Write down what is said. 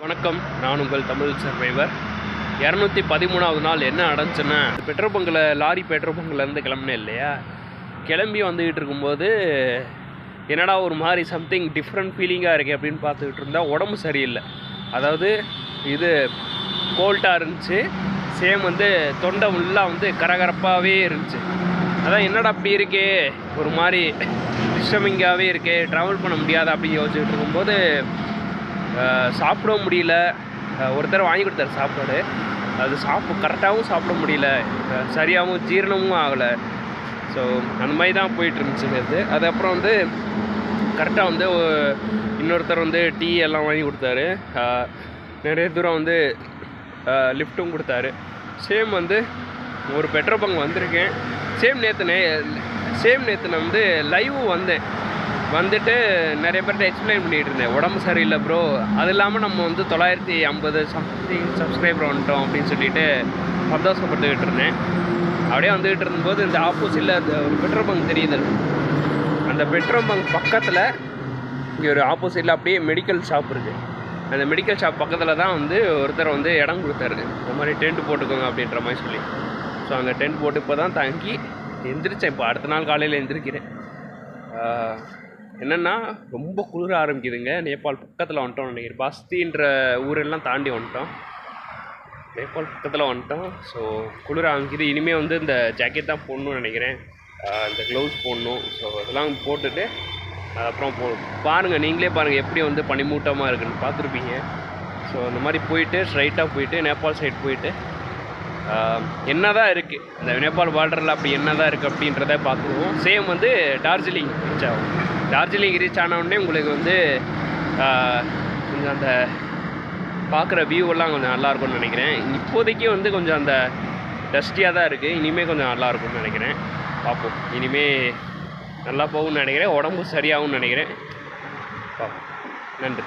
வணக்கம், நான் உங்கள் தமிழ் சர்வைவர். 213வது நாள் என்ன நடந்துச்சுன்னா, பெட்ரோல் பங்கில் லாரி பெட்ரோல் பங்கிலேருந்து கிளம்புனேன் இல்லையா. கிளம்பி வந்துக்கிட்டு இருக்கும்போது என்னடா ஒரு மாதிரி சம்திங் டிஃப்ரெண்ட் ஃபீலிங்காக இருக்குது அப்படின்னு பார்த்துக்கிட்டு இருந்தால் உடம்பு சரியில்லை. அதாவது இது கோல்ட்டாக இருந்துச்சு. சேம் தொண்டை ஃபுல்லாக கரகரப்பாகவே இருந்துச்சு. அதான் என்னடா அப்படி இருக்கே, ஒரு மாதிரி டிஸ்டர்பிங்காகவே இருக்கே, ட்ராவல் பண்ண முடியாது அப்படின்னு யோசிச்சுட்டு இருக்கும்போது சாப்பிடவும் முடியல. ஒருத்தர் வாங்கி கொடுத்தாரு சாப்பாடு. அது கரெக்டாகவும் சாப்பிட முடியல, சரியாகவும் ஜீரணமும் ஆகலை. ஸோ அந்த மாதிரி தான் போயிட்டு இருந்துச்சு. அதுக்கப்புறம் கரெக்டாக இன்னொருத்தர் டீ எல்லாம் வாங்கி கொடுத்தாரு. நிறைய தூரம் லிஃப்ட்டும் கொடுத்தாரு. சேம் ஒரு பெட்ரோல் பங்க் வந்திருக்கேன். சேம் நேற்று நான் லைவ் வந்துட்டு நிறைய பேர்கிட்ட எக்ஸ்பிளைன் பண்ணிகிட்டு இருந்தேன், உடம்பு சரியில்லை ப்ரோ, அது இல்லாமல் நம்ம 950 சம்திங் சப்ஸ்கிரைபர் வந்துட்டோம் அப்படின்னு சொல்லிட்டு சந்தோஷப்பட்டுக்கிட்டு இருந்தேன். அப்படியே வந்துக்கிட்டு இருந்தபோது இந்த ஆப்போசிட்டில் ஒரு பெட்ரோல் பங்க் தெரியுது. அந்த பெட்ரோல் பங்க் பக்கத்தில் இங்கே ஒரு ஆப்போசிட்டில் அப்படியே மெடிக்கல் ஷாப் இருக்குது. அந்த மெடிக்கல் ஷாப் பக்கத்தில் தான் ஒருத்தர் இடம் கொடுத்தாரு, இந்த மாதிரி டென்ட் போட்டுக்கோங்க அப்படின்ற மாதிரி சொல்லி. ஸோ அங்கே டென்ட் போட்டு இப்போ தான் தங்கி எந்திரிச்சேன். இப்போ அடுத்த நாள் காலையில் எந்திரிக்கிறேன். என்னென்னா ரொம்ப குளிர ஆரம்பிக்குதுங்க. நேபாள் பக்கத்தில் வந்துட்டோம் நினைக்கிறேன். பஸ்தின்ற ஊரெல்லாம் தாண்டி வந்துட்டோம். நேபாள் பக்கத்தில் வந்துட்டோம். ஸோ குளிர ஆரம்பிக்குது. இனிமேல் இந்த ஜாக்கெட் தான் போடணும்னு நினைக்கிறேன். இந்த க்ளவுஸ் போடணும். ஸோ அதெல்லாம் போட்டுட்டு அப்புறம் பாருங்கள், நீங்களே பாருங்கள் எப்படி பனிமூட்டமாக இருக்குதுன்னு பார்த்துருப்பீங்க. ஸோ அந்த மாதிரி போயிட்டு ஸ்ட்ரைட்டாக போயிட்டு நேபாள் சைடு போயிட்டு என்ன தான் இருக்குது, இந்த நேபாள் பார்டரில் அப்படி என்ன தான் இருக்குது அப்படின்றத பார்த்துருவோம். சேம் டார்ஜிலிங் ரீச் ஆகும். டார்ஜிலிங் ரீச் ஆனவுடனே உங்களுக்கு கொஞ்சம் அந்த பார்க்குற வியூவெல்லாம் கொஞ்சம் நல்லாயிருக்கும்னு நினைக்கிறேன். இப்போதைக்கு கொஞ்சம் அந்த டஸ்டியாக தான் இருக்குது. இனிமேல் கொஞ்சம் நல்லாயிருக்கும்னு நினைக்கிறேன். பார்ப்போம், இனிமேல் நல்லா போகும்னு நினைக்கிறேன். உடம்பு சரியாகும்னு நினைக்கிறேன். பார்ப்போம். நன்றி.